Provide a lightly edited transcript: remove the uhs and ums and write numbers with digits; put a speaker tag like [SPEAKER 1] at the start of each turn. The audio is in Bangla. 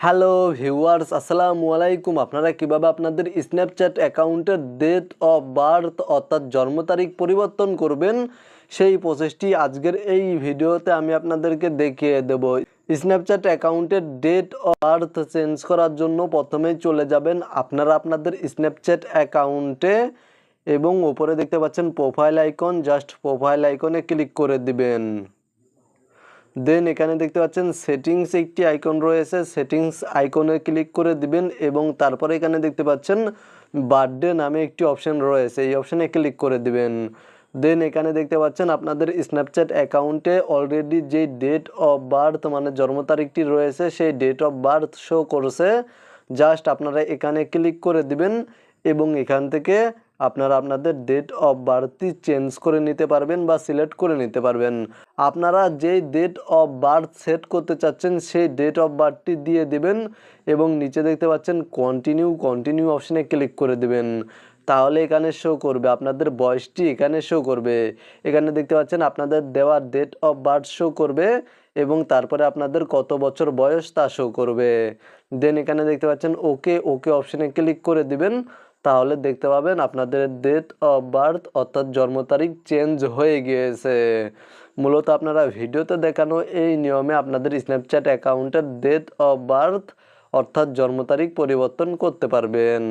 [SPEAKER 1] হ্যালো ভিউয়ার্স, আসসালামু আলাইকুম। আপনারা কিভাবে আপনাদের স্ন্যাপচ্যাট অ্যাকাউন্টের ডেট অফ বার্থ অর্থাৎ জন্ম তারিখ পরিবর্তন করবেন, সেই প্রসেসটি আজকের এই ভিডিওতে আমি আপনাদেরকে দেখিয়ে দেব। স্ন্যাপচ্যাট অ্যাকাউন্টের ডেট অফ বার্থ চেঞ্জ করার জন্য প্রথমেই চলে যাবেন আপনারা আপনাদের স্ন্যাপচ্যাট অ্যাকাউন্টে এবং ওপরে দেখতে পাচ্ছেন প্রোফাইল আইকন, জাস্ট প্রোফাইল আইকনে ক্লিক করে দিবেন। দেন এখানে দেখতে পাচ্ছেন সেটিংস একটি আইকন রয়েছে, সেটিংস আইকনে ক্লিক করে দিবেন এবং তারপরে এখানে দেখতে পাচ্ছেন বার্থডে নামে একটি অপশন রয়েছে, এই অপশনে ক্লিক করে দিবেন। দেন এখানে দেখতে পাচ্ছেন আপনাদের স্ন্যাপচ্যাট অ্যাকাউন্টে অলরেডি যে ডেট অফ বার্থ মানে জন্ম তারিখটি রয়েছে সেই ডেট অফ বার্থ শো করছে। জাস্ট আপনারা এখানে ক্লিক করে দিবেন এবং এখান থেকে আপনারা আপনাদের ডেট অফ বার্থটি চেঞ্জ করে নিতে পারবেন বা সিলেক্ট করে নিতে পারবেন। আপনারা যেই ডেট অফ বার্থ সেট করতে চাচ্ছেন সেই ডেট অফ বার্থটি দিয়ে দিবেন এবং নিচে দেখতে পাচ্ছেন কন্টিনিউ অপশনে ক্লিক করে দিবেন। তাহলে এখানে শো করবে আপনাদের বয়সটি, এখানে শো করবে। এখানে দেখতে পাচ্ছেন আপনাদের দেওয়া ডেট অফ বার্থ শো করবে এবং তারপরে আপনাদের কত বছর বয়স তা শো করবে। দেন এখানে দেখতে পাচ্ছেন ওকে অপশনে ক্লিক করে দিবেন। তাহলে দেখতে পাবেন আপনাদের ডেট অফ বার্থ অর্থাৎ জন্ম তারিখ চেঞ্জ হয়ে গিয়েছে। মূলত আপনারা ভিডিওতে দেখানো এই নিয়মে আপনাদের স্ন্যাপচ্যাট অ্যাকাউন্টের ডেট অফ বার্থ অর্থাৎ জন্ম তারিখ পরিবর্তন করতে পারবেন।